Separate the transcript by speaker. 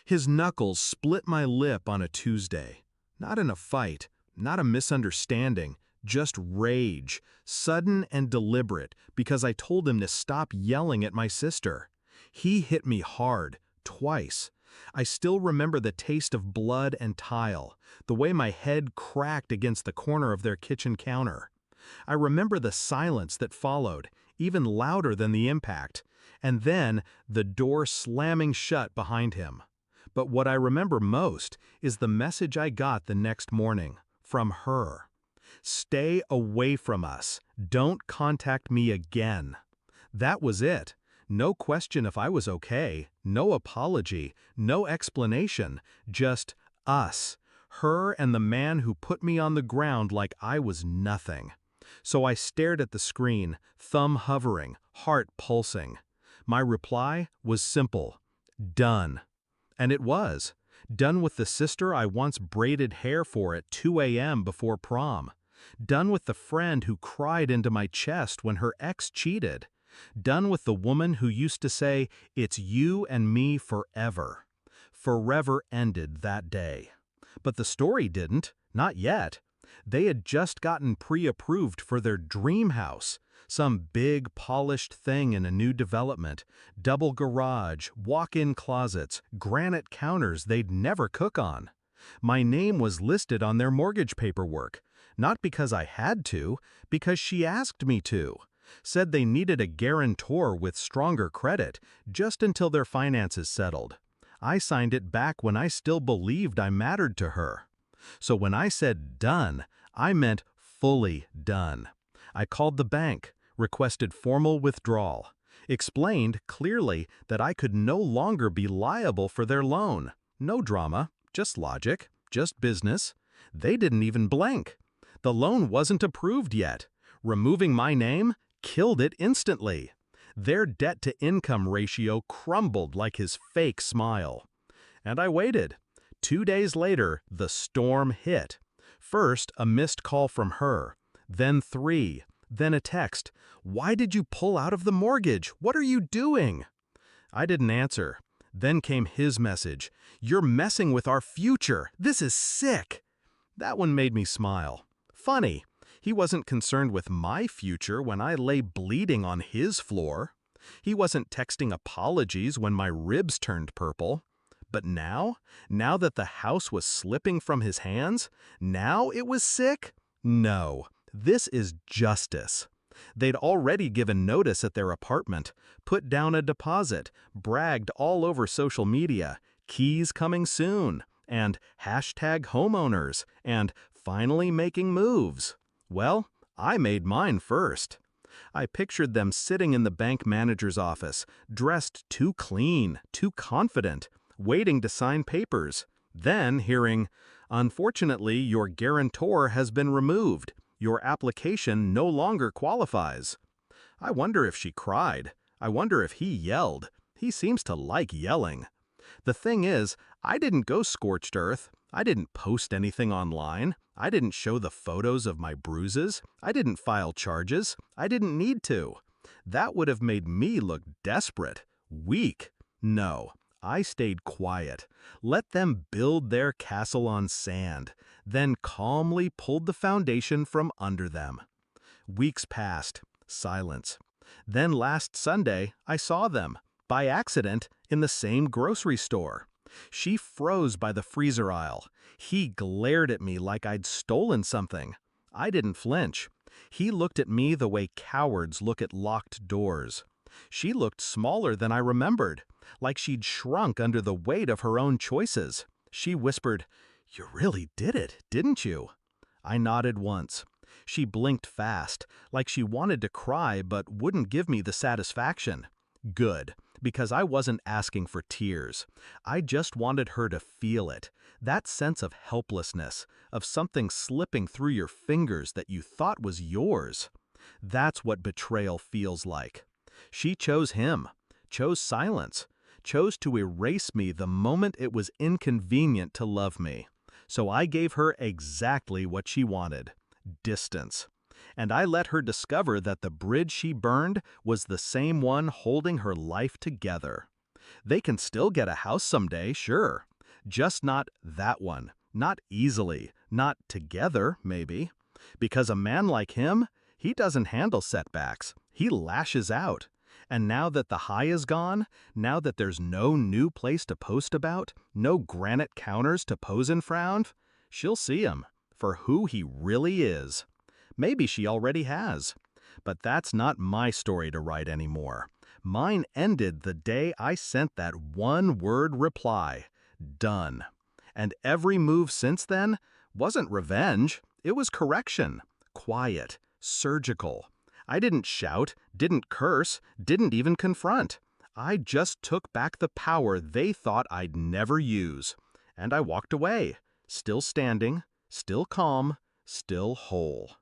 Speaker 1: His knuckles split my lip on a Tuesday. Not in a fight, not a misunderstanding, just rage, sudden and deliberate, because I told him to stop yelling at my sister. He hit me hard, twice. I still remember the taste of blood and tile, the way my head cracked against the corner of their kitchen counter. I remember the silence that followed, even louder than the impact, and then the door slamming shut behind him. But what I remember most is the message I got the next morning, from her. Stay away from us. Don't contact me again. That was it. No question if I was okay, no apology, no explanation, just us, her and the man who put me on the ground like I was nothing. So I stared at the screen, thumb hovering, heart pulsing. My reply was simple: done. And it was. Done with the sister I once braided hair for at 2 a.m. before prom. Done with the friend who cried into my chest when her ex cheated. Done with the woman who used to say, "It's you and me forever." Forever ended that day. But the story didn't, not yet. They had just gotten pre-approved for their dream house, some big polished thing in a new development, double garage, walk-in closets, granite counters they'd never cook on. My name was listed on their mortgage paperwork, not because I had to, because she asked me to. Said they needed a guarantor with stronger credit, just until their finances settled. I signed it back when I still believed I mattered to her. So when I said done, I meant fully done. I called the bank, requested formal withdrawal, explained clearly that I could no longer be liable for their loan. No drama, just logic, just business. They didn't even blink. The loan wasn't approved yet. Removing my name killed it instantly. Their debt-to-income ratio crumbled like his fake smile. And I waited. 2 days later, the storm hit. First, a missed call from her, then 3, then a text. "Why did you pull out of the mortgage? What are you doing?" I didn't answer. Then came his message. "You're messing with our future. This is sick." That one made me smile. Funny, he wasn't concerned with my future when I lay bleeding on his floor. He wasn't texting apologies when my ribs turned purple. But now that the house was slipping from his hands, now it was sick? No, this is justice. They'd already given notice at their apartment, put down a deposit, bragged all over social media, keys coming soon, and #homeowners, and finally making moves. Well, I made mine first. I pictured them sitting in the bank manager's office, dressed too clean, too confident, waiting to sign papers, then hearing, "Unfortunately, your guarantor has been removed. Your application no longer qualifies." I wonder if she cried. I wonder if he yelled. He seems to like yelling. The thing is, I didn't go scorched earth. I didn't post anything online. I didn't show the photos of my bruises. I didn't file charges. I didn't need to. That would have made me look desperate, weak. No. I stayed quiet, let them build their castle on sand, then calmly pulled the foundation from under them. Weeks passed, silence. Then last Sunday, I saw them, by accident, in the same grocery store. She froze by the freezer aisle. He glared at me like I'd stolen something. I didn't flinch. He looked at me the way cowards look at locked doors. She looked smaller than I remembered, like she'd shrunk under the weight of her own choices. She whispered, "You really did it, didn't you?" I nodded once. She blinked fast, like she wanted to cry but wouldn't give me the satisfaction. Good, because I wasn't asking for tears. I just wanted her to feel it, that sense of helplessness, of something slipping through your fingers that you thought was yours. That's what betrayal feels like. She chose him, chose silence, chose to erase me the moment it was inconvenient to love me. So I gave her exactly what she wanted: distance. And I let her discover that the bridge she burned was the same one holding her life together. They can still get a house someday, sure. Just not that one. Not easily. Not together, maybe. Because a man like him, he doesn't handle setbacks. He lashes out. And now that the high is gone, now that there's no new place to post about, no granite counters to pose and frown, she'll see him for who he really is. Maybe she already has. But that's not my story to write anymore. Mine ended the day I sent that one-word reply, done. And every move since then wasn't revenge, it was correction. Quiet, surgical. I didn't shout, didn't curse, didn't even confront. I just took back the power they thought I'd never use. And I walked away, still standing, still calm, still whole.